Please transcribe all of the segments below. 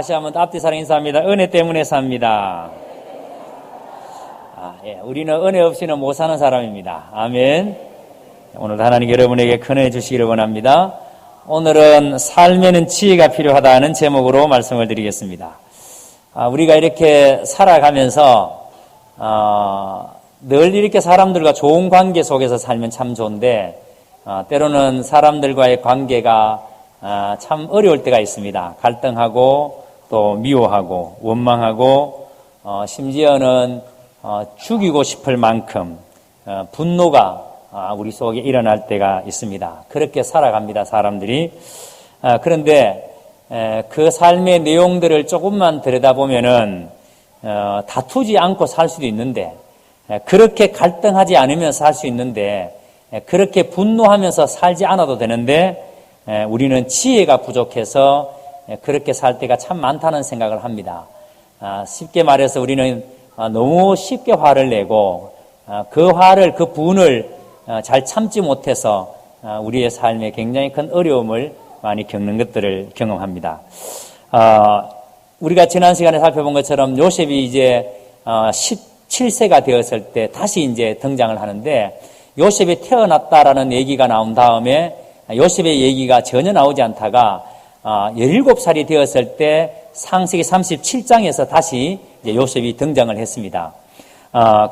다시 한번 앞뒤 사랑 인사합니다. 은혜 때문에 삽니다. 우리는 은혜 없이는 못 사는 사람입니다. 아멘. 오늘 하나님 여러분에게 큰 은혜 주시기를 원합니다. 오늘은 삶에는 지혜가 필요하다는 제목으로 말씀을 드리겠습니다. 우리가 이렇게 살아가면서 늘 이렇게 사람들과 좋은 관계 속에서 살면 참 좋은데 때로는 사람들과의 관계가 참 어려울 때가 있습니다. 갈등하고 또 미워하고 원망하고 심지어는 죽이고 싶을 만큼 분노가 우리 속에 일어날 때가 있습니다. 그렇게 살아갑니다, 사람들이. 그런데 그 삶의 내용들을 조금만 들여다보면은 다투지 않고 살 수도 있는데, 그렇게 갈등하지 않으면 살 수 있는데, 그렇게 분노하면서 살지 않아도 되는데, 우리는 지혜가 부족해서 그렇게 살 때가 참 많다는 생각을 합니다. 쉽게 말해서 우리는 너무 쉽게 화를 내고 그 화를, 그 분을 잘 참지 못해서 우리의 삶에 굉장히 큰 어려움을 많이 겪는 것들을 경험합니다. 우리가 지난 시간에 살펴본 것처럼 요셉이 이제 17세가 되었을 때 다시 이제 등장을 하는데, 요셉이 태어났다라는 얘기가 나온 다음에 요셉의 얘기가 전혀 나오지 않다가 17살이 되었을 때 창세기 37장에서 다시 이제 요셉이 등장을 했습니다.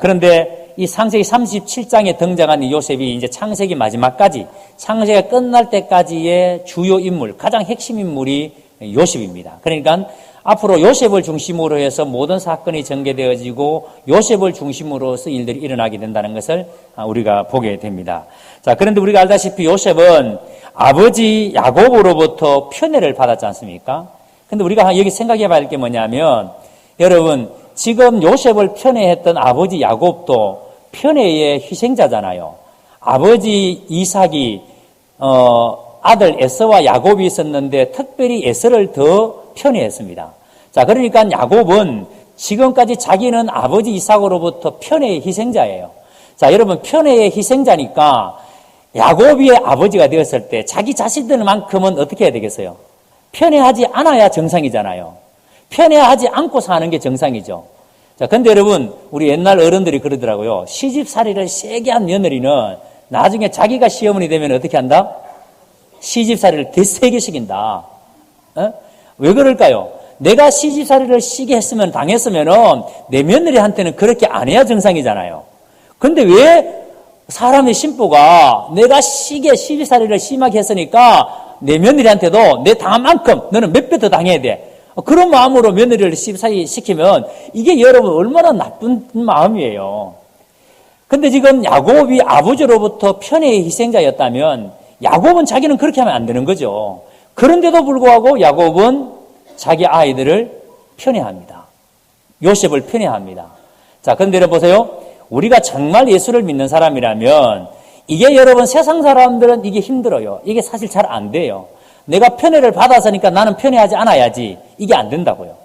그런데 이 창세기 37장에 등장한 이 요셉이 이제 창세기 마지막까지, 창세기가 끝날 때까지의 주요 인물, 가장 핵심 인물이 요셉입니다. 그러니까 앞으로 요셉을 중심으로 해서 모든 사건이 전개되어지고 요셉을 중심으로서 일들이 일어나게 된다는 것을 우리가 보게 됩니다. 자, 그런데 우리가 알다시피 요셉은 아버지 야곱으로부터 편애를 받았지 않습니까? 근데 우리가 여기 생각해 봐야 할 게 뭐냐면, 여러분, 지금 요셉을 편애했던 아버지 야곱도 편애의 희생자잖아요. 아버지 이삭이 아들 에서와 야곱이 있었는데 특별히 에서를 더 편애했습니다. 자, 그러니까 야곱은 지금까지 자기는 아버지 이삭으로부터 편애의 희생자예요. 자, 여러분, 편애의 희생자니까 야곱이 아버지가 되었을 때 자기 자신들만큼은 어떻게 해야 되겠어요? 편애하지 않아야 정상이잖아요. 편애하지 않고 사는 게 정상이죠. 자, 근데 여러분, 우리 옛날 어른들이 그러더라고요. 시집살이를 세게 한 며느리는 나중에 자기가 시어머니 되면 어떻게 한다? 시집살이를 더 세게 시킨다. 왜 그럴까요? 내가 시집살이를 시게 했으면, 당했으면은 내 며느리한테는 그렇게 안 해야 정상이잖아요. 근데 왜 사람의 심보가 내가 시집살이를 심하게 했으니까 내 며느리한테도 내 당한 만큼 너는 몇 배 더 당해야 돼. 그런 마음으로 며느리를 시집살이 시키면 이게 여러분 얼마나 나쁜 마음이에요. 근데 지금 야곱이 아버지로부터 편애의 희생자였다면 야곱은 자기는 그렇게 하면 안 되는 거죠. 그런데도 불구하고 야곱은 자기 아이들을 편애합니다. 요셉을 편애합니다. 자, 근데 여러분 보세요. 우리가 정말 예수를 믿는 사람이라면 이게 여러분 세상 사람들은 이게 힘들어요. 이게 사실 잘 안 돼요. 내가 편애를 받아서니까 나는 편애하지 않아야지. 이게 안 된다고요.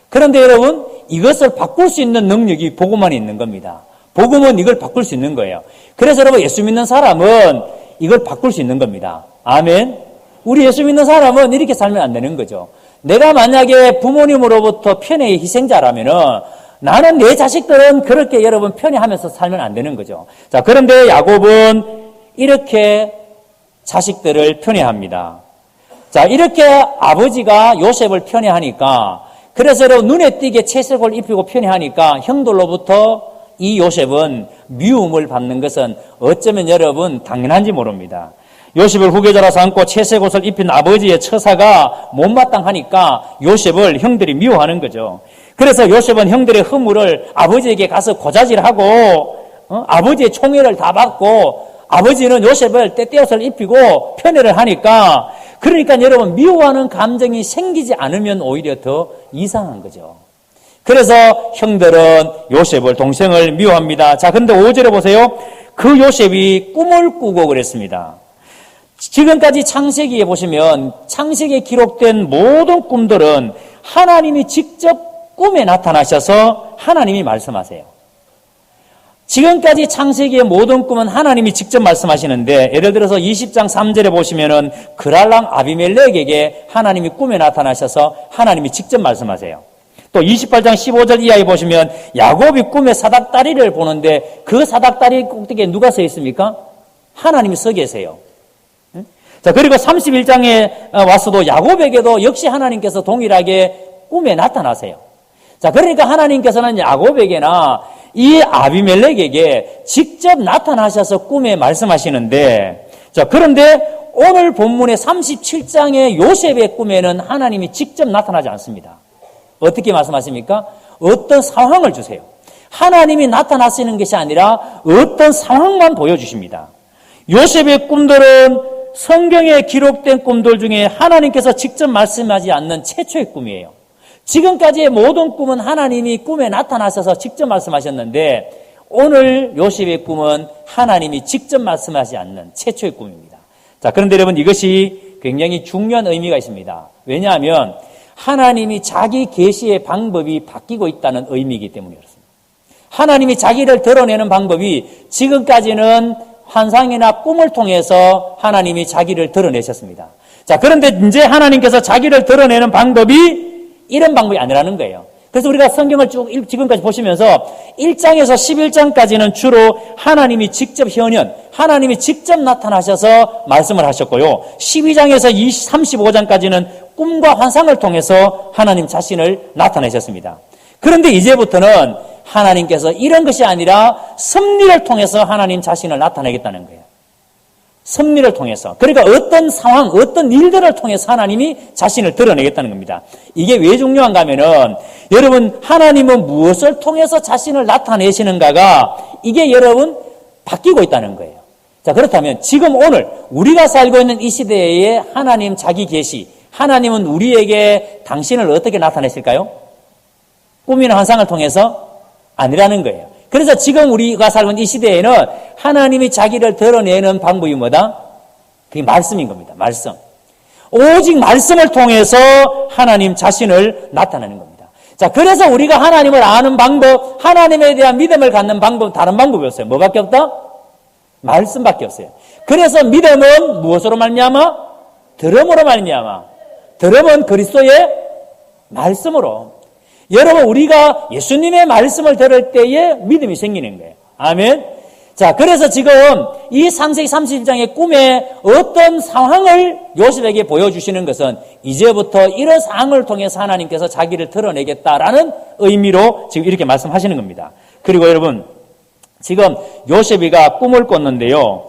그런데 여러분, 이것을 바꿀 수 있는 능력이 복음만에 있는 겁니다. 복음은 이걸 바꿀 수 있는 거예요. 그래서 여러분, 예수 믿는 사람은 이걸 바꿀 수 있는 겁니다. 아멘. 우리 예수 믿는 사람은 이렇게 살면 안 되는 거죠. 내가 만약에 부모님으로부터 편애의 희생자라면은 나는 내 자식들은 그렇게 여러분 편애하면서 살면 안 되는 거죠. 자, 그런데 야곱은 이렇게 자식들을 편애합니다. 자, 이렇게 아버지가 요셉을 편애하니까, 그래서 여러분 눈에 띄게 채색을 입히고 편애하니까 형들로부터 이 요셉은 미움을 받는 것은 어쩌면 여러분 당연한지 모릅니다. 요셉을 후계자로 삼고 채색 옷을 입힌 아버지의 처사가 못마땅하니까 요셉을 형들이 미워하는 거죠. 그래서 요셉은 형들의 허물을 아버지에게 가서 고자질하고 아버지의 총애를 다 받고, 아버지는 요셉을 떼떼옷을 입히고 편애를 하니까, 그러니까 여러분 미워하는 감정이 생기지 않으면 오히려 더 이상한 거죠. 그래서 형들은 요셉을, 동생을 미워합니다. 자, 근데 5절에 보세요. 그 요셉이 꿈을 꾸고 그랬습니다. 지금까지 창세기에 보시면 창세기에 기록된 모든 꿈들은 하나님이 직접 꿈에 나타나셔서 하나님이 말씀하세요. 지금까지 창세기의 모든 꿈은 하나님이 직접 말씀하시는데, 예를 들어서 20장 3절에 보시면은 그랄랑 아비멜렉에게 하나님이 꿈에 나타나셔서 하나님이 직접 말씀하세요. 또 28장 15절 이하에 보시면 야곱이 꿈에 사닥다리를 보는데 그 사닥다리 꼭대기에 누가 서 있습니까? 하나님이 서 계세요. 자, 그리고 31장에 와서도 야곱에게도 역시 하나님께서 동일하게 꿈에 나타나세요. 자, 그러니까 하나님께서는 야곱에게나 이 아비멜렉에게 직접 나타나셔서 꿈에 말씀하시는데, 자, 그런데 오늘 본문의 37장의 요셉의 꿈에는 하나님이 직접 나타나지 않습니다. 어떻게 말씀하십니까? 어떤 상황을 주세요. 하나님이 나타나시는 것이 아니라 어떤 상황만 보여주십니다. 요셉의 꿈들은 성경에 기록된 꿈들 중에 하나님께서 직접 말씀하지 않는 최초의 꿈이에요. 지금까지의 모든 꿈은 하나님이 꿈에 나타나셔서 직접 말씀하셨는데, 오늘 요셉의 꿈은 하나님이 직접 말씀하지 않는 최초의 꿈입니다. 자, 그런데 여러분, 이것이 굉장히 중요한 의미가 있습니다. 왜냐하면 하나님이 자기 계시의 방법이 바뀌고 있다는 의미이기 때문에 그렇습니다. 하나님이 자기를 드러내는 방법이 지금까지는 환상이나 꿈을 통해서 하나님이 자기를 드러내셨습니다. 자, 그런데 이제 하나님께서 자기를 드러내는 방법이 이런 방법이 아니라는 거예요. 그래서 우리가 성경을 쭉 지금까지 보시면서 1장에서 11장까지는 주로 하나님이 직접 현현, 하나님이 직접 나타나셔서 말씀을 하셨고요. 12장에서 35장까지는 꿈과 환상을 통해서 하나님 자신을 나타내셨습니다. 그런데 이제부터는 하나님께서 이런 것이 아니라 섭리를 통해서 하나님 자신을 나타내겠다는 거예요. 섭리를 통해서. 그러니까 어떤 상황, 어떤 일들을 통해서 하나님이 자신을 드러내겠다는 겁니다. 이게 왜 중요한가 하면은, 여러분, 하나님은 무엇을 통해서 자신을 나타내시는가가 이게 여러분 바뀌고 있다는 거예요. 자, 그렇다면 지금 오늘 우리가 살고 있는 이 시대에 하나님 자기 계시, 하나님은 우리에게 당신을 어떻게 나타내실까요? 꿈이나 환상을 통해서? 아니라는 거예요. 그래서 지금 우리가 살고 있는 이 시대에는 하나님이 자기를 드러내는 방법이 뭐다? 그게 말씀인 겁니다. 말씀. 오직 말씀을 통해서 하나님 자신을 나타내는 겁니다. 자, 그래서 우리가 하나님을 아는 방법, 하나님에 대한 믿음을 갖는 방법, 다른 방법이 없어요. 뭐밖에 없다? 말씀밖에 없어요. 그래서 믿음은 무엇으로 말미암아? 들음으로 말미암아. 들음은 그리스도의 말씀으로. 여러분, 우리가 예수님의 말씀을 들을 때에 믿음이 생기는 거예요. 아멘. 자, 그래서 지금 이 창세기 31장의 꿈에 어떤 상황을 요셉에게 보여주시는 것은 이제부터 이런 상황을 통해서 하나님께서 자기를 드러내겠다라는 의미로 지금 이렇게 말씀하시는 겁니다. 그리고 여러분, 지금 요셉이가 꿈을 꿨는데요.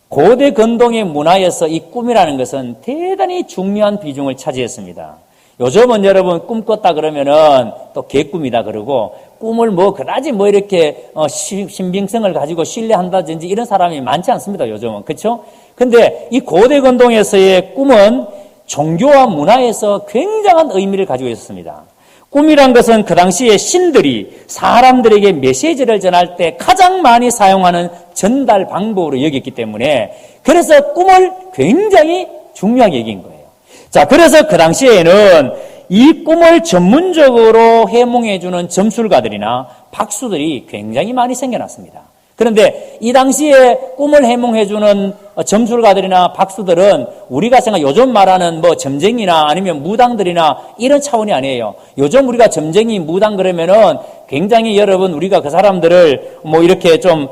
고대 근동의 문화에서 이 꿈이라는 것은 대단히 중요한 비중을 차지했습니다. 요즘은 여러분 꿈 꿨다 그러면은 또 개꿈이다 그러고, 꿈을 그다지 이렇게 신빙성을 가지고 신뢰한다든지 이런 사람이 많지 않습니다, 요즘은. 그렇죠? 근데 이 고대 근동에서의 꿈은 종교와 문화에서 굉장한 의미를 가지고 있었습니다. 꿈이란 것은 그 당시에 신들이 사람들에게 메시지를 전할 때 가장 많이 사용하는 전달 방법으로 여겼기 때문에, 그래서 꿈을 굉장히 중요하게 여긴 거예요. 자, 그래서 그 당시에는 이 꿈을 전문적으로 해몽해주는 점술가들이나 박수들이 굉장히 많이 생겨났습니다. 그런데 이 당시에 꿈을 해몽해주는 점술가들이나 박수들은 우리가 요즘 말하는 점쟁이나 아니면 무당들이나 이런 차원이 아니에요. 요즘 우리가 점쟁이, 무당 그러면은 굉장히 여러분 우리가 그 사람들을 이렇게 좀,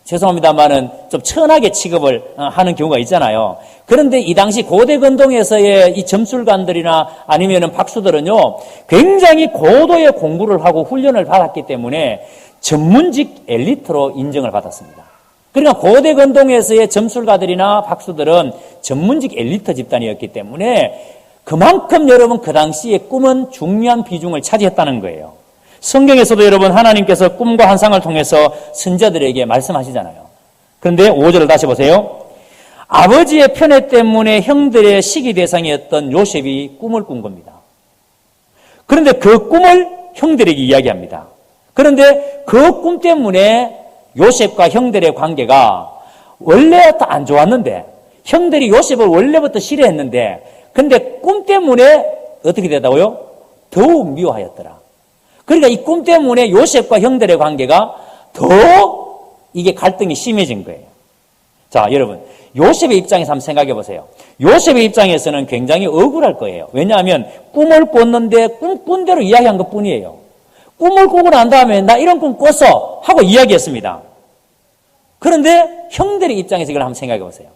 죄송합니다만은 좀 천하게 취급을 하는 경우가 있잖아요. 그런데 이 당시 고대 근동에서의 이 점술관들이나 아니면은 박수들은요, 굉장히 고도의 공부를 하고 훈련을 받았기 때문에 전문직 엘리트로 인정을 받았습니다. 그러니까 고대 근동에서의 점술가들이나 박수들은 전문직 엘리트 집단이었기 때문에 그만큼 여러분 그 당시에 꿈은 중요한 비중을 차지했다는 거예요. 성경에서도 여러분 하나님께서 꿈과 환상을 통해서 선자들에게 말씀하시잖아요. 그런데 5절을 다시 보세요. 아버지의 편애 때문에 형들의 시기 대상이었던 요셉이 꿈을 꾼 겁니다. 그런데 그 꿈을 형들에게 이야기합니다. 그런데 그 꿈 때문에 요셉과 형들의 관계가 원래부터 안 좋았는데, 형들이 요셉을 원래부터 싫어했는데, 근데 꿈 때문에 어떻게 되다고요? 더욱 미워하였더라. 그러니까 이 꿈 때문에 요셉과 형들의 관계가 더 이게 갈등이 심해진 거예요. 자, 여러분, 요셉의 입장에서 한번 생각해 보세요. 요셉의 입장에서는 굉장히 억울할 거예요. 왜냐하면 꿈을 꿨는데 꿈 꾼 대로 이야기한 것 뿐이에요. 꿈을 꾸고 난 다음에 나 이런 꿈 꿨어 하고 이야기했습니다. 그런데 형들의 입장에서 이걸 한번 생각해 보세요.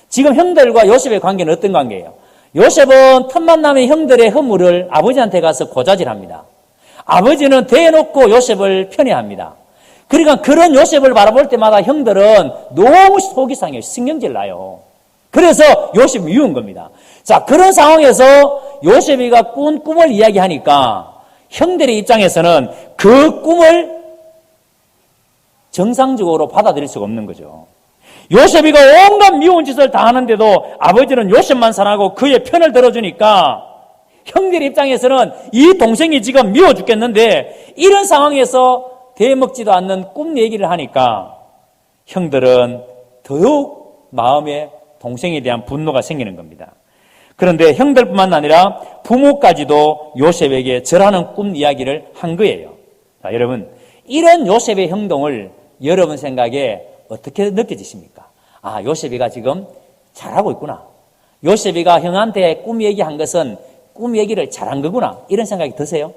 지금 형들과 요셉의 관계는 어떤 관계예요? 요셉은 틈만 나면 형들의 허물을 아버지한테 가서 고자질합니다. 아버지는 대놓고 요셉을 편애합니다. 그러니까 그런 요셉을 바라볼 때마다 형들은 너무 속이 상해요. 신경질 나요. 그래서 요셉이 미운 겁니다. 자, 그런 상황에서 요셉이가 꾼 꿈을 이야기하니까 형들의 입장에서는 그 꿈을 정상적으로 받아들일 수가 없는 거죠. 요셉이가 온갖 미운 짓을 다 하는데도 아버지는 요셉만 사랑하고 그의 편을 들어주니까 형들의 입장에서는 이 동생이 지금 미워 죽겠는데 이런 상황에서 대먹지도 않는 꿈 얘기를 하니까 형들은 더욱 마음에 동생에 대한 분노가 생기는 겁니다. 그런데 형들뿐만 아니라 부모까지도 요셉에게 절하는 꿈 이야기를 한 거예요. 자, 여러분, 이런 요셉의 행동을 여러분 생각에 어떻게 느껴지십니까? 아, 요셉이가 지금 잘하고 있구나. 요셉이가 형한테 꿈 얘기한 것은 꿈 얘기를 잘한 거구나. 이런 생각이 드세요?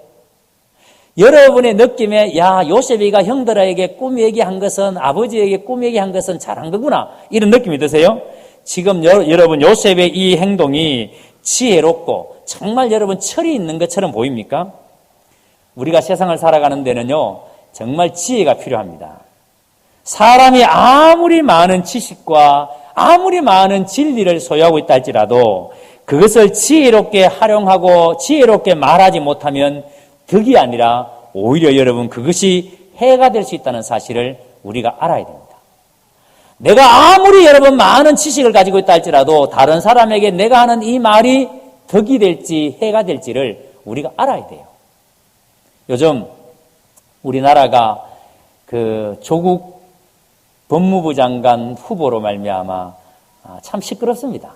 여러분의 느낌에 야, 요셉이가 형들에게 꿈 얘기한 것은 아버지에게 꿈 얘기한 것은 잘한 거구나. 이런 느낌이 드세요? 지금 여러분 요셉의 이 행동이 지혜롭고 정말 여러분 철이 있는 것처럼 보입니까? 우리가 세상을 살아가는 데는요, 정말 지혜가 필요합니다. 사람이 아무리 많은 지식과 아무리 많은 진리를 소유하고 있다 할지라도 그것을 지혜롭게 활용하고 지혜롭게 말하지 못하면 덕이 아니라 오히려 여러분 그것이 해가 될 수 있다는 사실을 우리가 알아야 됩니다. 내가 아무리 여러분 많은 지식을 가지고 있다 할지라도 다른 사람에게 내가 하는 이 말이 덕이 될지 해가 될지를 우리가 알아야 돼요. 요즘 우리나라가 그 조국 법무부 장관 후보로 말미암아 참 시끄럽습니다.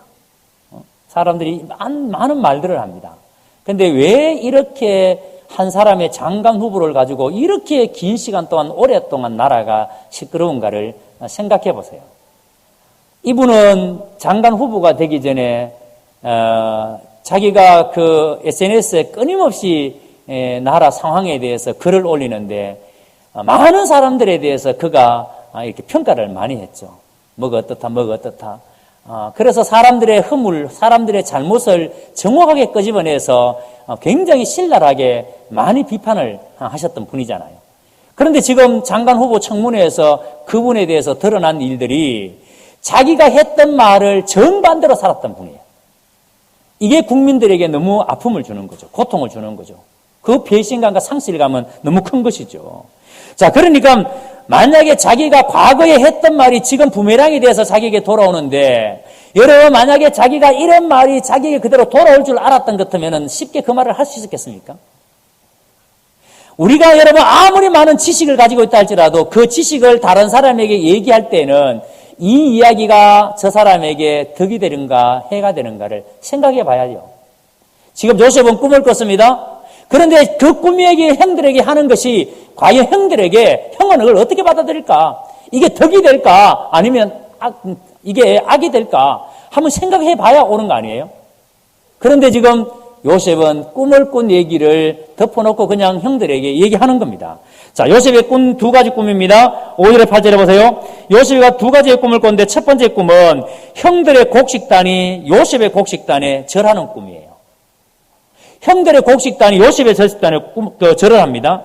사람들이 많은 말들을 합니다. 그런데 왜 이렇게 한 사람의 장관 후보를 가지고 이렇게 긴 시간 동안 오랫동안 나라가 시끄러운가를 생각해 보세요. 이분은 장관 후보가 되기 전에 자기가 그 SNS에 끊임없이 나라 상황에 대해서 글을 올리는데 많은 사람들에 대해서 그가 이렇게 평가를 많이 했죠. 뭐가 어떻다, 뭐가 어떻다. 그래서 사람들의 허물, 사람들의 잘못을 정확하게 끄집어내서 굉장히 신랄하게 많이 비판을 하셨던 분이잖아요. 그런데 지금 장관 후보 청문회에서 그분에 대해서 드러난 일들이 자기가 했던 말을 정반대로 살았던 분이에요. 이게 국민들에게 너무 아픔을 주는 거죠. 고통을 주는 거죠. 그 배신감과 상실감은 너무 큰 것이죠. 자, 그러니까 만약에 자기가 과거에 했던 말이 지금 부메랑이 돼서 자기에게 돌아오는데 여러분 만약에 자기가 이런 말이 자기에게 그대로 돌아올 줄 알았던 것 같으면 쉽게 그 말을 할 수 있었겠습니까? 우리가 여러분 아무리 많은 지식을 가지고 있다 할지라도 그 지식을 다른 사람에게 얘기할 때는 이 이야기가 저 사람에게 덕이 되는가 해가 되는가를 생각해 봐야죠. 지금 요셉은 꿈을 꿨습니다. 그런데 그 꿈 얘기 형들에게 하는 것이 과연 형들에게 형은 그걸 어떻게 받아들일까? 이게 덕이 될까? 아니면 이게 악이 될까? 한번 생각해 봐야 오는 거 아니에요? 그런데 지금 요셉은 꿈을 꾼 얘기를 덮어놓고 그냥 형들에게 얘기하는 겁니다. 자, 요셉의 꾼 두 가지 꿈입니다. 5절에 8절에 보세요. 요셉이가 두 가지의 꿈을 꿨는데 첫 번째 꿈은 형들의 곡식단이 요셉의 곡식단에 절하는 꿈이에요. 형들의 곡식단이 요셉의 곡식단에 절을 합니다.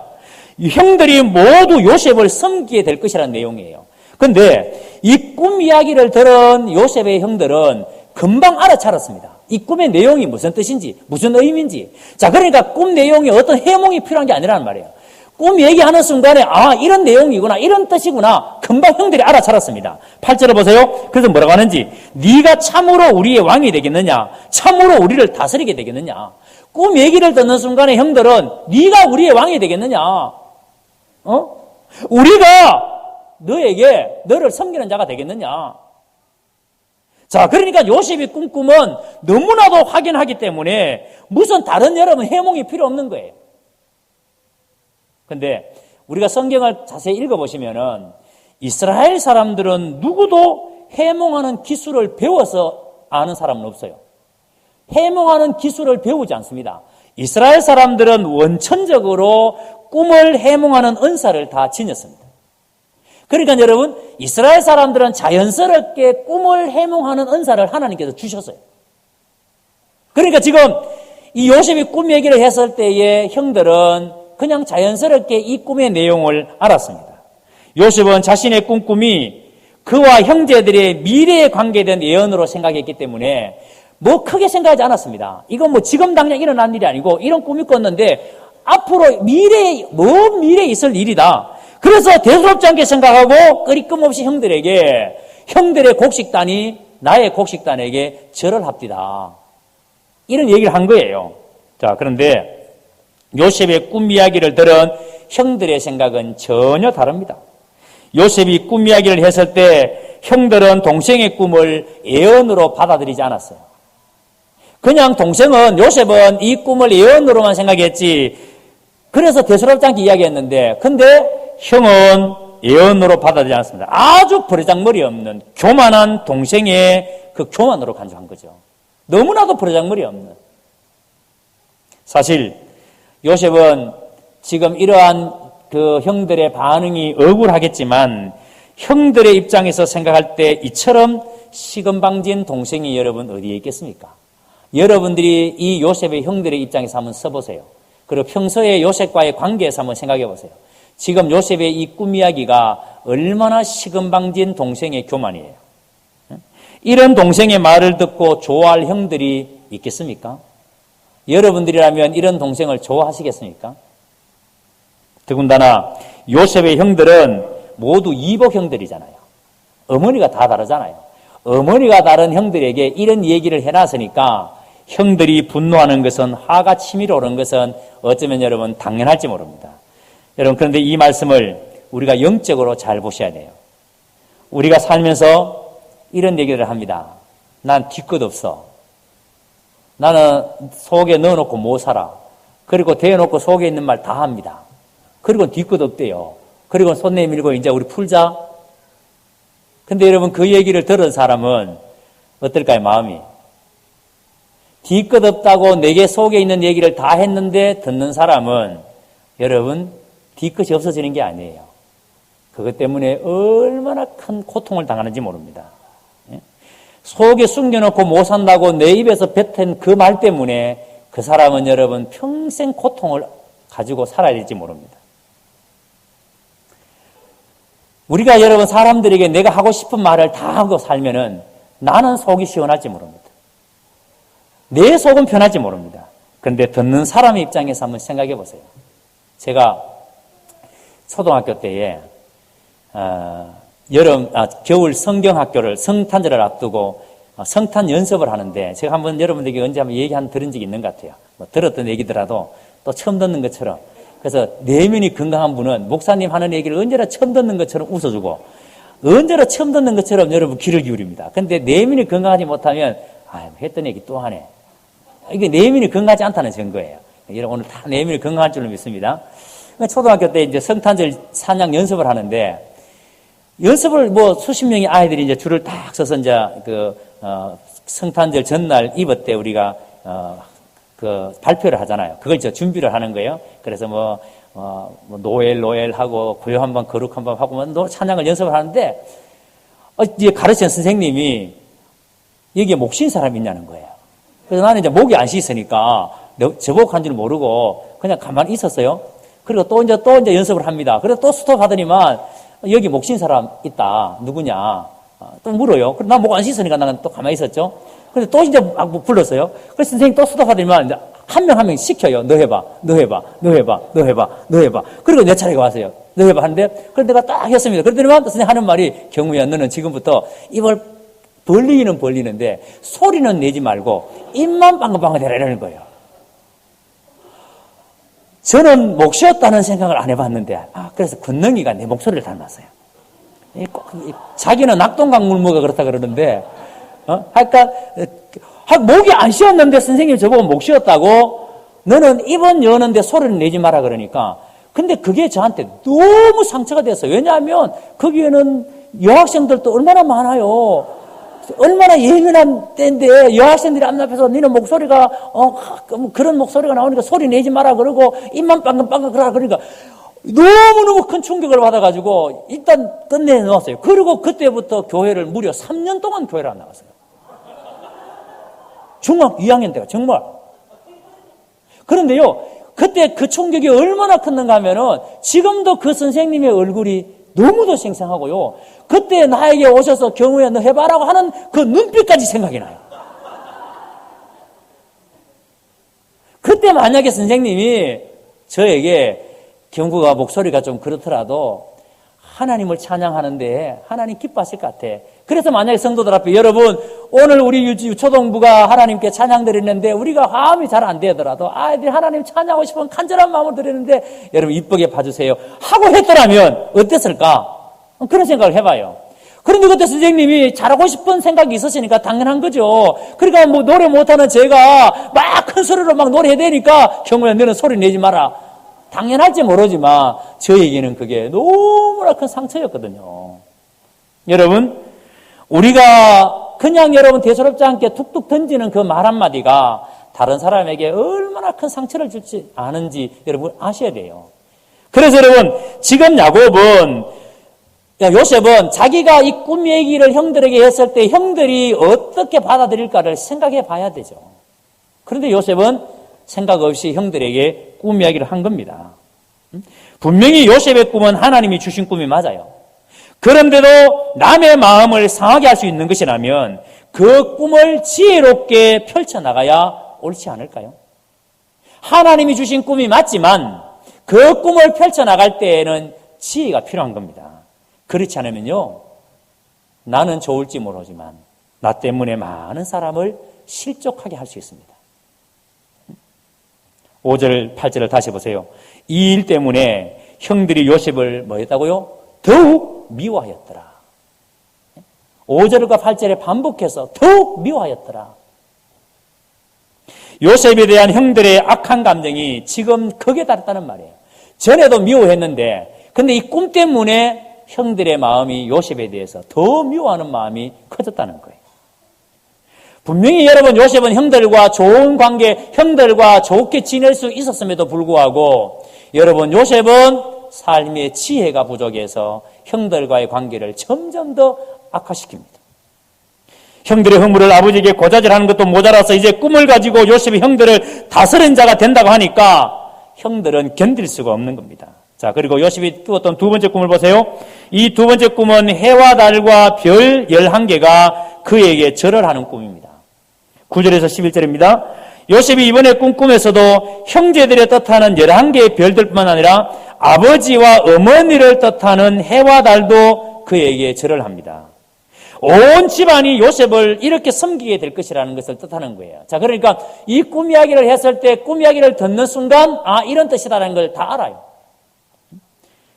형들이 모두 요셉을 섬기게 될 것이라는 내용이에요. 그런데 이 꿈 이야기를 들은 요셉의 형들은 금방 알아차렸습니다. 이 꿈의 내용이 무슨 뜻인지, 무슨 의미인지. 자, 그러니까 꿈 내용이 어떤 해몽이 필요한 게 아니라는 말이에요. 꿈 얘기하는 순간에 아, 이런 내용이구나, 이런 뜻이구나. 금방 형들이 알아차렸습니다. 8절을 보세요. 그래서 뭐라고 하는지. 네가 참으로 우리의 왕이 되겠느냐? 참으로 우리를 다스리게 되겠느냐? 꿈 얘기를 듣는 순간에 형들은 네가 우리의 왕이 되겠느냐? 우리가 너를 섬기는 자가 되겠느냐? 자, 그러니까 요셉이 꾼 꿈은 너무나도 확연하기 때문에 무슨 다른 여러분 해몽이 필요 없는 거예요. 근데 우리가 성경을 자세히 읽어보시면은 이스라엘 사람들은 누구도 해몽하는 기술을 배워서 아는 사람은 없어요. 해몽하는 기술을 배우지 않습니다. 이스라엘 사람들은 원천적으로 꿈을 해몽하는 은사를 다 지녔습니다. 그러니까 여러분, 이스라엘 사람들은 자연스럽게 꿈을 해몽하는 은사를 하나님께서 주셨어요. 그러니까 지금 이 요셉이 꿈 얘기를 했을 때에 형들은 그냥 자연스럽게 이 꿈의 내용을 알았습니다. 요셉은 자신의 꿈이 그와 형제들의 미래에 관계된 예언으로 생각했기 때문에 뭐 크게 생각하지 않았습니다. 이건 뭐 지금 당장 일어난 일이 아니고 이런 꿈이 꿨는데 앞으로 먼 미래에 있을 일이다. 그래서 대수롭지 않게 생각하고 끊임없이 형들의 곡식단이 나의 곡식단에게 절을 합디다. 이런 얘기를 한 거예요. 자, 그런데 요셉의 꿈 이야기를 들은 형들의 생각은 전혀 다릅니다. 요셉이 꿈 이야기를 했을 때 형들은 동생의 꿈을 예언으로 받아들이지 않았어요. 그냥 요셉은 이 꿈을 예언으로만 생각했지, 그래서 대수롭지 않게 이야기했는데, 근데 형은 예언으로 받아들이지 않았습니다. 아주 버르장머리 없는 교만한 동생의 그 교만으로 간주한 거죠. 너무나도 버르장머리 없는. 사실 요셉은 지금 이러한 그 형들의 반응이 억울하겠지만 형들의 입장에서 생각할 때 이처럼 시금방진 동생이 여러분 어디에 있겠습니까? 여러분들이 이 요셉의 형들의 입장에서 한번 써보세요. 그리고 평소에 요셉과의 관계에서 한번 생각해 보세요. 지금 요셉의 이 꿈 이야기가 얼마나 시금방진 동생의 교만이에요. 이런 동생의 말을 듣고 좋아할 형들이 있겠습니까? 여러분들이라면 이런 동생을 좋아하시겠습니까? 더군다나 요셉의 형들은 모두 이복 형들이잖아요. 어머니가 다 다르잖아요. 어머니가 다른 형들에게 이런 얘기를 해놨으니까 형들이 분노하는 것은, 화가 치밀어 오르는 것은 어쩌면 여러분 당연할지 모릅니다. 여러분, 그런데 이 말씀을 우리가 영적으로 잘 보셔야 돼요. 우리가 살면서 이런 얘기를 합니다. 난 뒤끝 없어. 나는 속에 넣어놓고 못 살아. 그리고 대어놓고 속에 있는 말 다 합니다. 그리고 뒤끝 없대요. 그리고 손 내밀고 이제 우리 풀자. 근데 여러분, 그 얘기를 들은 사람은 어떨까요, 마음이? 뒤끝 없다고 내게 속에 있는 얘기를 다 했는데 듣는 사람은 여러분, 뒤끝이 없어지는 게 아니에요. 그것 때문에 얼마나 큰 고통을 당하는지 모릅니다. 속에 숨겨놓고 못 산다고 내 입에서 뱉은 그 말 때문에 그 사람은 여러분 평생 고통을 가지고 살아야 될지 모릅니다. 우리가 여러분 사람들에게 내가 하고 싶은 말을 다 하고 살면은 나는 속이 시원할지 모릅니다. 내 속은 편할지 모릅니다. 그런데 듣는 사람의 입장에서 한번 생각해 보세요. 제가 초등학교 때에 겨울 성경학교를 성탄절을 앞두고 성탄 연습을 하는데 제가 한번 여러분들에게 언제 한번 얘기 들은 적이 있는 것 같아요. 뭐 들었던 얘기더라도 또 처음 듣는 것처럼. 그래서 내면이 건강한 분은 목사님 하는 얘기를 언제나 처음 듣는 것처럼 웃어주고 언제나 처음 듣는 것처럼 여러분 귀를 기울입니다. 근데 내면이 건강하지 못하면 했던 얘기 또 하네. 이게 내면이 건강하지 않다는 증거예요. 여러분 오늘 다 내면이 건강할 줄로 믿습니다. 초등학교 때 이제 성탄절 찬양 연습을 하는데 연습을 수십 명의 아이들이 이제 줄을 딱 서서 이제 성탄절 전날 입을 때 우리가 발표를 하잖아요. 그걸 이제 준비를 하는 거예요. 그래서 노엘 하고 구요 한번 거룩 한번 하고 찬양을 연습을 하는데 이제 가르치는 선생님이 여기에 목 쉰 사람이 있냐는 거예요. 그래서 나는 이제 목이 안 씻으니까 저목 한 줄 모르고 그냥 가만히 있었어요. 그리고 또 이제 연습을 합니다. 그래서 또 스톱 하더니만 여기 목 쉰 사람 있다. 누구냐? 또 물어요. 그래서 난 목 안 씻으니까 나는 또 가만히 있었죠. 그래서 또 이제 막 불렀어요. 그래서 선생님 또 스톱하더니만 이제 한 명 시켜요. 너 해봐. 그리고 내 차례가 왔어요. 너 해봐 하는데, 그래서 내가 딱 했습니다. 그러더니만 선생님 하는 말이, 경우야, 너는 지금부터 입을 벌리는데 소리는 내지 말고 입만 방긋방긋 해라 이러는 거예요. 저는 목 쉬었다는 생각을 안 해봤는데, 그래서 권능이가 내 목소리를 닮았어요. 자기는 낙동강물모가 그렇다 그러는데, 목이 안 쉬었는데 선생님이 저보고 목 쉬었다고 너는 입은 여는데 소리를 내지 마라 그러니까 근데 그게 저한테 너무 상처가 됐어요. 왜냐하면 거기에는 여학생들도 얼마나 많아요. 얼마나 예민한 때인데 여학생들이 앞앞에서 너는 목소리가 그런 목소리가 나오니까 소리 내지 마라 그러고 입만 빵긋빵긋 그러라 그러니까 너무너무 큰 충격을 받아가지고 일단 끝내놓았어요. 그리고 그때부터 교회를 무려 3년 동안 교회를 안 나갔어요. 중학 2학년 때가 정말. 그런데요, 그때 그 충격이 얼마나 컸는가 하면은 지금도 그 선생님의 얼굴이 너무도 생생하고요. 그때 나에게 오셔서 경우에 너 해봐라고 하는 그 눈빛까지 생각이 나요. 그때 만약에 선생님이 저에게 경구가 목소리가 좀 그렇더라도 하나님을 찬양하는데 하나님 기뻐하실 것 같아. 그래서 만약에 성도들 앞에 여러분 오늘 우리 유초동부가 하나님께 찬양 드리는데 우리가 화음이 잘 안 되더라도 아이들이 하나님 찬양하고 싶은 간절한 마음을 드리는데 여러분 이쁘게 봐주세요 하고 했더라면 어땠을까? 그런 생각을 해봐요. 그런데 그때 선생님이 잘하고 싶은 생각이 있으시니까 당연한 거죠. 그러니까 뭐 노래 못하는 제가 막 큰 소리로 막 노래해야 되니까 경우야 너는 소리 내지 마라. 당연할지 모르지만 저에게는 그게 너무나 큰 상처였거든요. 여러분, 우리가 그냥 여러분 대수롭지 않게 툭툭 던지는 그 말 한마디가 다른 사람에게 얼마나 큰 상처를 줄지 아는지 여러분 아셔야 돼요. 그래서 여러분, 지금 요셉은 자기가 이 꿈 얘기를 형들에게 했을 때 형들이 어떻게 받아들일까를 생각해 봐야 되죠. 그런데 요셉은 생각 없이 형들에게 꿈 이야기를 한 겁니다. 분명히 요셉의 꿈은 하나님이 주신 꿈이 맞아요. 그런데도 남의 마음을 상하게 할 수 있는 것이라면 그 꿈을 지혜롭게 펼쳐나가야 옳지 않을까요? 하나님이 주신 꿈이 맞지만 그 꿈을 펼쳐나갈 때에는 지혜가 필요한 겁니다. 그렇지 않으면요, 나는 좋을지 모르지만 나 때문에 많은 사람을 실족하게 할 수 있습니다. 5절, 8절을 다시 보세요. 이 일 때문에 형들이 요셉을 뭐 했다고요? 더욱 미워하였더라. 5절과 8절에 반복해서 더욱 미워하였더라. 요셉에 대한 형들의 악한 감정이 지금 극에 달했다는 말이에요. 전에도 미워했는데, 근데 이 꿈 때문에 형들의 마음이 요셉에 대해서 더 미워하는 마음이 커졌다는 거예요. 분명히 여러분 요셉은 형들과 좋은 관계, 형들과 좋게 지낼 수 있었음에도 불구하고 여러분 요셉은 삶의 지혜가 부족해서 형들과의 관계를 점점 더 악화시킵니다. 형들의 허물을 아버지에게 고자질하는 것도 모자라서 이제 꿈을 가지고 요셉이 형들을 다스린 자가 된다고 하니까 형들은 견딜 수가 없는 겁니다. 자, 그리고 요셉이 꾸었던 두 번째 꿈을 보세요. 이 두 번째 꿈은 해와 달과 별 11개가 그에게 절을 하는 꿈입니다. 9절에서 11절입니다. 요셉이 이번에 꾼 꿈에서도 형제들의 뜻하는 11개의 별들뿐만 아니라 아버지와 어머니를 뜻하는 해와 달도 그에게 절을 합니다. 온 집안이 요셉을 이렇게 섬기게 될 것이라는 것을 뜻하는 거예요. 자, 그러니까 이 꿈 이야기를 했을 때 꿈 이야기를 듣는 순간 이런 뜻이다라는 걸 다 알아요.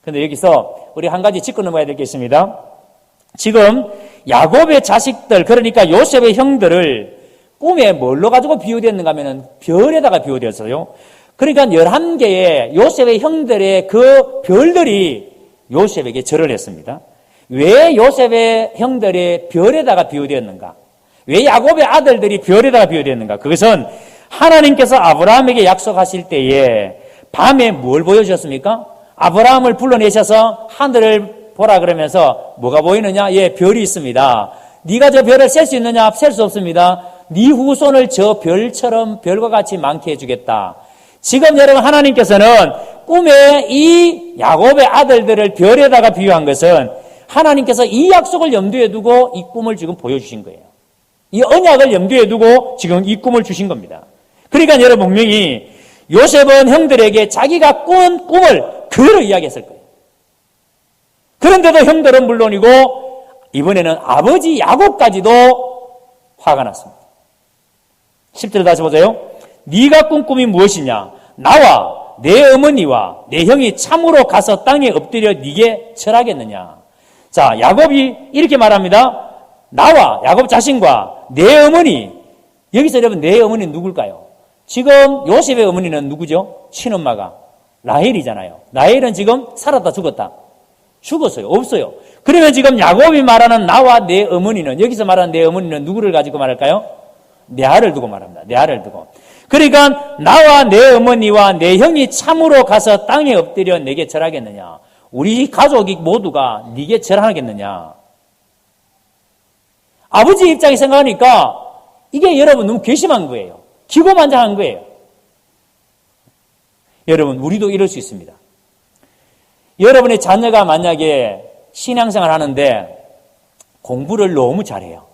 그런데 여기서 우리 한 가지 짚고 넘어가야 될 게 있습니다. 지금 야곱의 자식들, 그러니까 요셉의 형들을 꿈에 뭘로 가지고 비유되는가 하면 별에다가 비유되었어요. 그러니까 11개의 요셉의 형들의 그 별들이 요셉에게 절을 했습니다. 왜 요셉의 형들의 별에다가 비유되었는가? 왜 야곱의 아들들이 별에다가 비유되었는가? 그것은 하나님께서 아브라함에게 약속하실 때에 밤에 뭘 보여주셨습니까? 아브라함을 불러내셔서 하늘을 보라 그러면서 뭐가 보이느냐? 예, 별이 있습니다. 네가 저 별을 셀 수 있느냐? 셀 수 없습니다. 네 후손을 저 별처럼 별과 같이 많게 해주겠다. 지금 여러분 하나님께서는 꿈에 이 야곱의 아들들을 별에다가 비유한 것은 하나님께서 이 약속을 염두에 두고 이 꿈을 지금 보여주신 거예요. 이 언약을 염두에 두고 지금 이 꿈을 주신 겁니다. 그러니까 여러분 분명히 요셉은 형들에게 자기가 꾼 꿈을 그대로 이야기했을 거예요. 그런데도 형들은 물론이고 이번에는 아버지 야곱까지도 화가 났습니다. 10절 다시 보세요. 네가 꾼 꿈이 무엇이냐? 나와 내 어머니와 내 형이 참으로 가서 땅에 엎드려 네게 절하겠느냐? 자, 야곱이 이렇게 말합니다. 나와 야곱 자신과 내 어머니. 여기서 여러분 내 어머니는 누굴까요? 지금 요셉의 어머니는 누구죠? 친엄마가. 라헬이잖아요. 라헬은 지금 살았다 죽었다? 죽었어요. 없어요. 그러면 지금 야곱이 말하는 나와 내 어머니는, 여기서 말하는 내 어머니는 누구를 가지고 말할까요? 내 아를 두고 말합니다. 내 아를 두고. 그러니까 나와 내 어머니와 내 형이 참으로 가서 땅에 엎드려 내게 절하겠느냐? 우리 가족이 모두가 네게 절하겠느냐? 아버지 입장에 생각하니까 이게 여러분 너무 괘씸한 거예요. 기고만장한 거예요. 여러분, 우리도 이럴 수 있습니다. 여러분의 자녀가 만약에 신앙생활 하는데 공부를 너무 잘해요.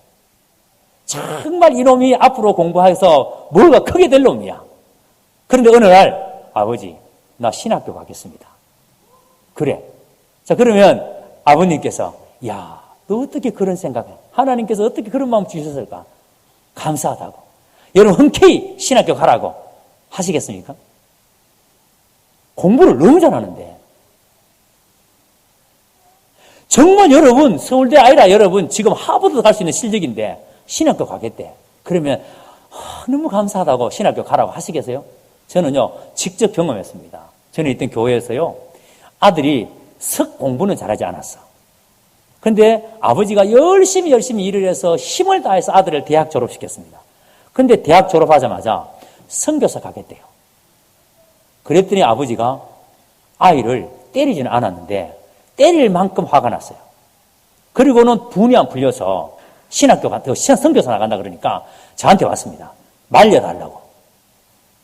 정말 이놈이 앞으로 공부해서 뭐가 크게 될 놈이야. 그런데 어느 날, 아버지, 나 신학교 가겠습니다. 그래. 자, 그러면 아버님께서, 야, 너 어떻게 그런 생각해? 하나님께서 어떻게 그런 마음 주셨을까? 감사하다고. 여러분, 흔쾌히 신학교 가라고 하시겠습니까? 공부를 너무 잘하는데. 정말 여러분, 서울대 아니라 여러분, 지금 하버드 갈 수 있는 실력인데, 신학교 가겠대. 그러면, 너무 감사하다고 신학교 가라고 하시겠어요? 저는요, 직접 경험했습니다. 저는 있던 교회에서요, 아들이 석 공부는 잘하지 않았어. 근데 아버지가 열심히 일을 해서 힘을 다해서 아들을 대학 졸업시켰습니다. 근데 대학 졸업하자마자 선교사 가겠대요. 그랬더니 아버지가 아이를 때리지는 않았는데 때릴 만큼 화가 났어요. 그리고는 분이 안 풀려서 신학교 갔다고 선교사 나간다 그러니까 저한테 왔습니다. 말려달라고.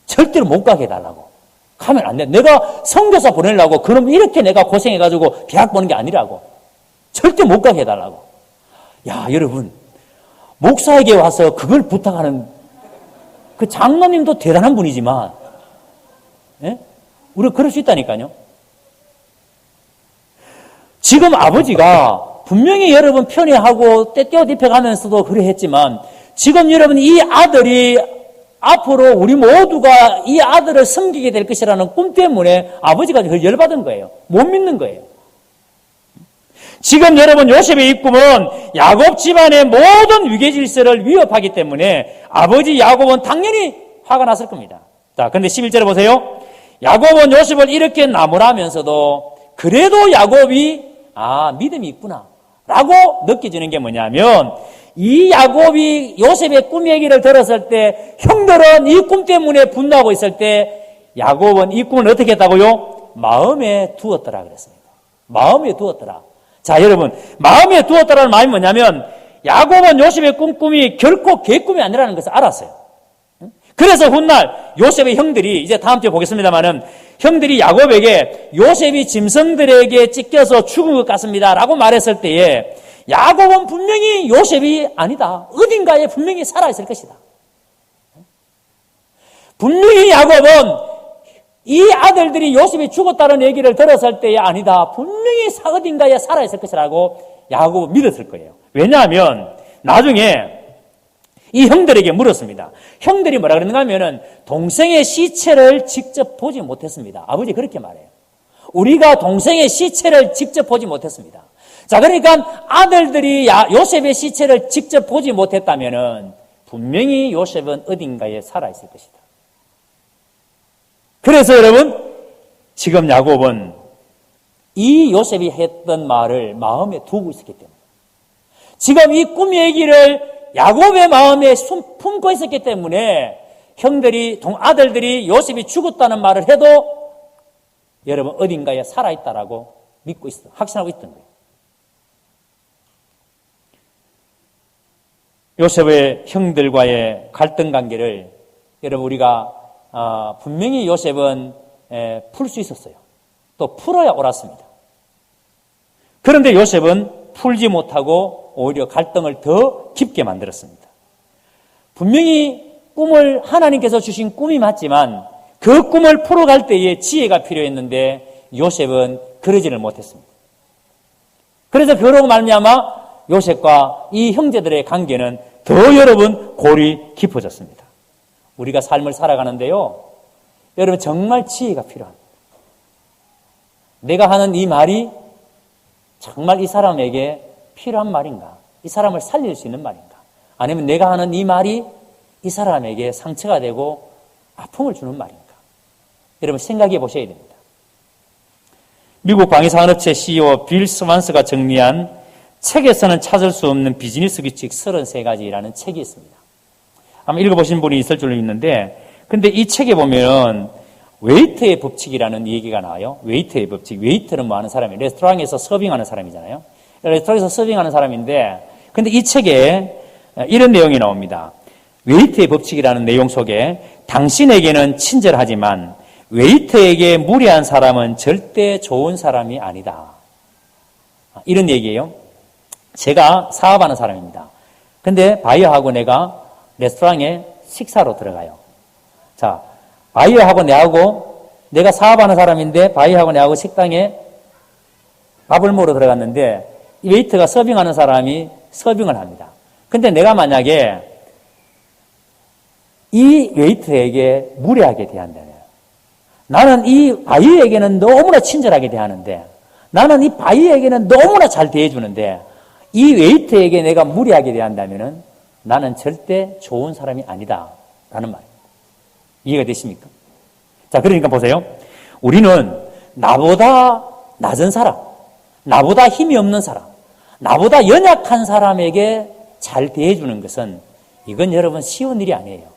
절대로 못 가게 해달라고. 가면 안 돼. 내가 선교사 보내려고 그럼 이렇게 내가 고생해가지고 대학 보는 게 아니라고. 절대 못 가게 해달라고. 야, 여러분, 목사에게 와서 그걸 부탁하는 그 장로님도 대단한 분이지만, 예? 우리가 그럴 수 있다니까요. 지금 아버지가 분명히 여러분 편애하고 떼떼어 딥혀가면서도 그래 했지만, 지금 여러분 이 아들이 앞으로 우리 모두가 이 아들을 섬기게 될 것이라는 꿈 때문에 아버지가 그걸 열받은 거예요. 못 믿는 거예요. 지금 여러분 요셉의 이 꿈은 야곱 집안의 모든 위계 질서를 위협하기 때문에 아버지 야곱은 당연히 화가 났을 겁니다. 자, 근데 11절에 보세요. 야곱은 요셉을 이렇게 나무라면서도 그래도 야곱이 믿음이 있구나 라고 느껴지는 게 뭐냐면, 이 야곱이 요셉의 꿈 얘기를 들었을 때 형들은 이 꿈 때문에 분노하고 있을 때 야곱은 이 꿈을 어떻게 했다고요? 마음에 두었더라 그랬습니다. 마음에 두었더라. 자, 여러분, 마음에 두었더라는 말이 뭐냐면 야곱은 요셉의 꿈이 결코 개꿈이 아니라는 것을 알았어요. 그래서 훗날 요셉의 형들이, 이제 다음 주에 보겠습니다만은, 형들이 야곱에게 요셉이 짐승들에게 찢겨서 죽은 것 같습니다 라고 말했을 때에 야곱은 분명히 요셉이 아니다. 어딘가에 분명히 살아있을 것이다. 분명히 야곱은 이 아들들이 요셉이 죽었다는 얘기를 들었을 때에 아니다. 분명히 어딘가에 살아있을 것이라고 야곱은 믿었을 거예요. 왜냐하면 나중에 이 형들에게 물었습니다. 형들이 뭐라 그랬는가 하면은 동생의 시체를 직접 보지 못했습니다. 아버지 그렇게 말해요. 우리가 동생의 시체를 직접 보지 못했습니다. 자, 그러니까 아들들이 요셉의 시체를 직접 보지 못했다면은 분명히 요셉은 어딘가에 살아있을 것이다. 그래서 여러분, 지금 야곱은 이 요셉이 했던 말을 마음에 두고 있었기 때문에, 지금 이 꿈 얘기를 야곱의 마음에 품고 있었기 때문에 아들들이 요셉이 죽었다는 말을 해도 여러분 어딘가에 살아있다라고 믿고 있어, 확신하고 있던 거예요. 요셉의 형들과의 갈등 관계를 여러분 우리가 분명히 요셉은 풀 수 있었어요. 또 풀어야 옳았습니다. 그런데 요셉은 풀지 못하고 오히려 갈등을 더 깊게 만들었습니다. 분명히 꿈을 하나님께서 주신 꿈이 맞지만 그 꿈을 풀어갈 때에 지혜가 필요했는데 요셉은 그러지를 못했습니다. 그래서 그러고 말미암아 요셉과 이 형제들의 관계는 더 여러분 골이 깊어졌습니다. 우리가 삶을 살아가는데요, 여러분 정말 지혜가 필요합니다. 내가 하는 이 말이 정말 이 사람에게 필요한 말인가? 이 사람을 살릴 수 있는 말인가? 아니면 내가 하는 이 말이 이 사람에게 상처가 되고 아픔을 주는 말인가? 여러분 생각해 보셔야 됩니다. 미국 방위산업체 CEO 빌 스완스가 정리한 책에서는 찾을 수 없는 비즈니스 규칙 33가지라는 책이 있습니다. 아마 읽어보신 분이 있을 줄로 믿는데, 근데 이 책에 보면 웨이트의 법칙이라는 얘기가 나와요. 웨이트의 법칙. 웨이트는 뭐 하는 사람이에요? 레스토랑에서 서빙하는 사람이잖아요. 레스토랑에서 서빙하는 사람인데, 근데 이 책에 이런 내용이 나옵니다. 웨이트의 법칙이라는 내용 속에 당신에게는 친절하지만 웨이트에게 무례한 사람은 절대 좋은 사람이 아니다. 이런 얘기예요. 제가 사업하는 사람입니다. 근데 바이어하고 내가 레스토랑에 식사로 들어가요. 자, 바이어하고 내가 사업하는 사람인데 바이어하고 내하고 식당에 밥을 먹으러 들어갔는데 이 웨이터가 서빙하는 사람이 서빙을 합니다. 근데 내가 만약에 이 웨이터에게 무례하게 대한다면, 나는 이 바이어에게는 너무나 친절하게 대하는데, 나는 이 바이어에게는 너무나 잘 대해주는데 이 웨이터에게 내가 무례하게 대한다면 나는 절대 좋은 사람이 아니다 라는 말입니다. 이해가 되십니까? 자, 그러니까 보세요. 우리는 나보다 낮은 사람, 나보다 힘이 없는 사람, 나보다 연약한 사람에게 잘 대해주는 것은 이건 여러분 쉬운 일이 아니에요.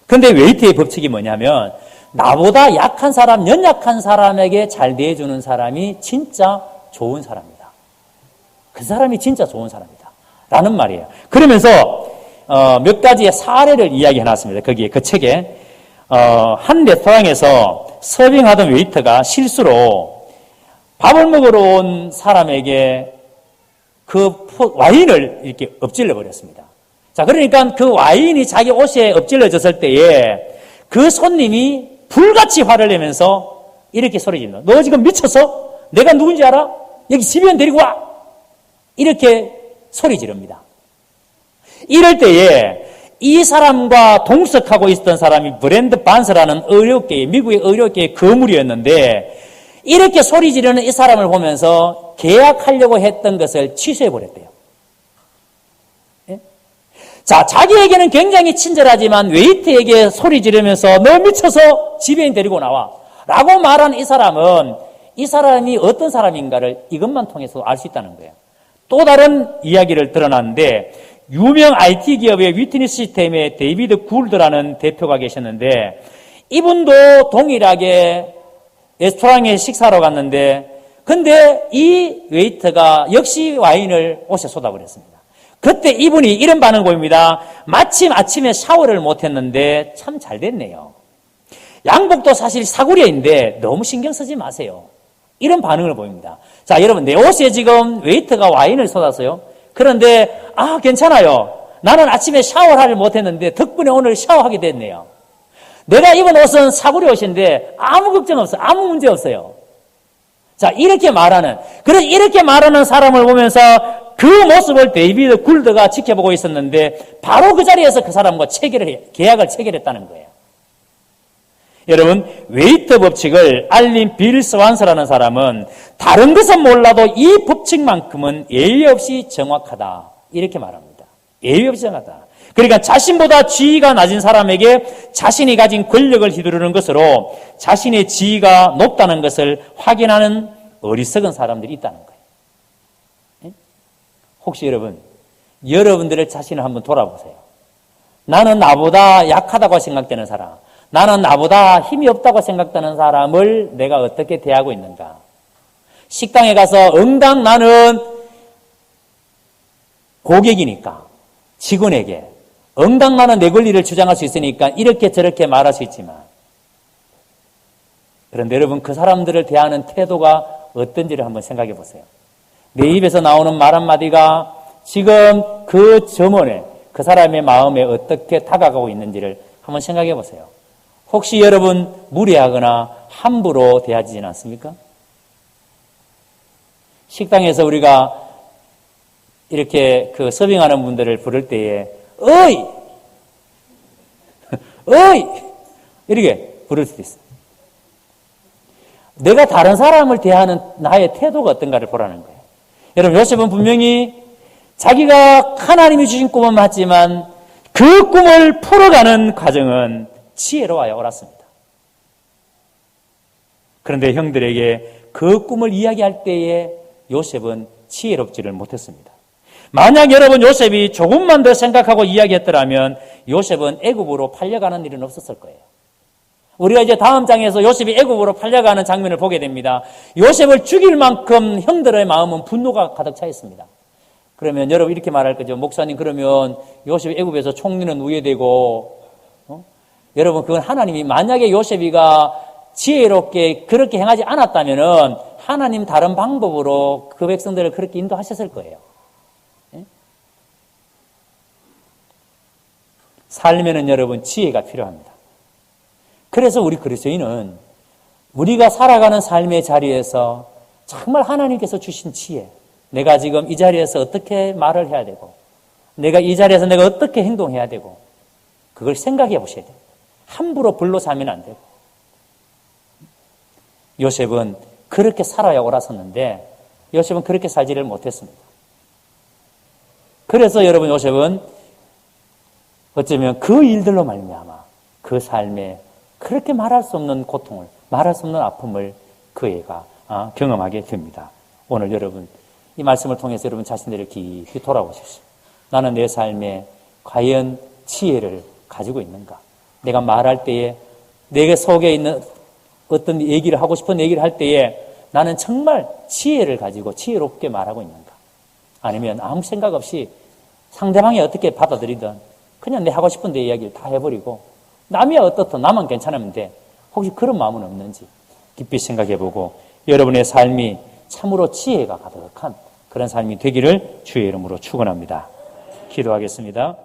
근데 웨이트의 법칙이 뭐냐면 나보다 약한 사람, 연약한 사람에게 잘 대해주는 사람이 진짜 좋은 사람이다. 그 사람이 진짜 좋은 사람이다 라는 말이에요. 그러면서 몇 가지의 사례를 이야기해놨습니다. 거기에 그 책에 한 레스토랑에서 서빙하던 웨이터가 실수로 밥을 먹으러 온 사람에게 그 와인을 이렇게 엎질러 버렸습니다. 자, 그러니까 그 와인이 자기 옷에 엎질러졌을 때에 그 손님이 불같이 화를 내면서 이렇게 소리 지른다. 너 지금 미쳤어? 내가 누군지 알아? 여기 집에는 데리고 와! 이렇게 소리 지릅니다. 이럴 때에 이 사람과 동석하고 있었던 사람이 브랜드 반스라는 의료계, 미국의 의료계의 거물이었는데 이렇게 소리 지르는 이 사람을 보면서 계약하려고 했던 것을 취소해버렸대요. 예? 자, 자기에게는 굉장히 친절하지만 웨이트에게 소리 지르면서 너 미쳐서 지배인 데리고 나와 라고 말한 이 사람은 이 사람이 어떤 사람인가를 이것만 통해서 알 수 있다는 거예요. 또 다른 이야기를 드러났는데 유명 IT 기업의 위트니 시스템의 데이비드 굴드라는 대표가 계셨는데 이분도 동일하게 레스토랑에 식사하러 갔는데 근데 이 웨이터가 역시 와인을 옷에 쏟아버렸습니다. 그때 이분이 이런 반응을 보입니다. 마침 아침에 샤워를 못했는데 참 잘 됐네요. 양복도 사실 사구려인데 너무 신경 쓰지 마세요. 이런 반응을 보입니다. 자, 여러분 내 옷에 지금 웨이터가 와인을 쏟았어요. 그런데 괜찮아요. 나는 아침에 샤워를 못했는데 덕분에 오늘 샤워하게 됐네요. 내가 입은 옷은 사구려 옷인데 아무 걱정 없어요. 아무 문제 없어요. 자, 이렇게 말하는 사람을 보면서 그 모습을 데이비드 굴드가 지켜보고 있었는데 바로 그 자리에서 그 사람과 계약을 체결했다는 거예요. 여러분, 웨이트 법칙을 알린 빌 스완스라는 사람은 다른 것은 몰라도 이 법칙만큼은 예의 없이 정확하다. 이렇게 말합니다. 예의 없이 정확하다. 그러니까 자신보다 지위가 낮은 사람에게 자신이 가진 권력을 휘두르는 것으로 자신의 지위가 높다는 것을 확인하는 어리석은 사람들이 있다는 거예요. 혹시 여러분들의 자신을 한번 돌아보세요. 나는 나보다 약하다고 생각되는 사람, 나는 나보다 힘이 없다고 생각되는 사람을 내가 어떻게 대하고 있는가? 식당에 가서 응당 나는 고객이니까 직원에게 응당 나는 내 권리를 주장할 수 있으니까 이렇게 저렇게 말할 수 있지만 그런데 여러분 그 사람들을 대하는 태도가 어떤지를 한번 생각해 보세요. 내 입에서 나오는 말 한마디가 지금 그 점원에 그 사람의 마음에 어떻게 다가가고 있는지를 한번 생각해 보세요. 혹시 여러분 무례하거나 함부로 대하지는 않습니까? 식당에서 우리가 이렇게 그 서빙하는 분들을 부를 때에 어이! 어이! 이렇게 부를 수도 있어요. 내가 다른 사람을 대하는 나의 태도가 어떤가를 보라는 거예요. 여러분, 요셉은 분명히 자기가 하나님이 주신 꿈은 맞지만 그 꿈을 풀어가는 과정은 지혜로워야 옳았습니다. 그런데 형들에게 그 꿈을 이야기할 때에 요셉은 지혜롭지를 못했습니다. 만약 여러분 요셉이 조금만 더 생각하고 이야기했더라면 요셉은 애굽으로 팔려가는 일은 없었을 거예요. 우리가 이제 다음 장에서 요셉이 애굽으로 팔려가는 장면을 보게 됩니다. 요셉을 죽일 만큼 형들의 마음은 분노가 가득 차 있습니다. 그러면 여러분 이렇게 말할 거죠. 목사님, 그러면 요셉이 애굽에서 총리는 우회되고, 여러분 그건 하나님이, 만약에 요셉이가 지혜롭게 그렇게 행하지 않았다면은 하나님 다른 방법으로 그 백성들을 그렇게 인도하셨을 거예요. 살면은 여러분 지혜가 필요합니다. 그래서 우리 그리스도인은 우리가 살아가는 삶의 자리에서 정말 하나님께서 주신 지혜, 내가 지금 이 자리에서 어떻게 말을 해야 되고, 내가 이 자리에서 내가 어떻게 행동해야 되고, 그걸 생각해 보셔야 돼요. 함부로 불로 살면 안 되고. 요셉은 그렇게 살아야 옳았었는데 요셉은 그렇게 살지를 못했습니다. 그래서 여러분 요셉은 어쩌면 그 일들로 말미암아 그 삶에 그렇게 말할 수 없는 고통을, 말할 수 없는 아픔을 그 애가 경험하게 됩니다. 오늘 여러분 이 말씀을 통해서 여러분 자신들을 깊이 돌아보십시오. 나는 내 삶에 과연 지혜를 가지고 있는가? 내가 말할 때에 내 속에 있는 어떤 얘기를 하고 싶은 얘기를 할 때에 나는 정말 지혜를 가지고 지혜롭게 말하고 있는가? 아니면 아무 생각 없이 상대방이 어떻게 받아들이든 그냥 내 하고 싶은 내 이야기를 다 해버리고 남이야 어떻든 나만 괜찮으면 돼. 혹시 그런 마음은 없는지 깊이 생각해보고 여러분의 삶이 참으로 지혜가 가득한 그런 삶이 되기를 주의 이름으로 축원합니다. 기도하겠습니다.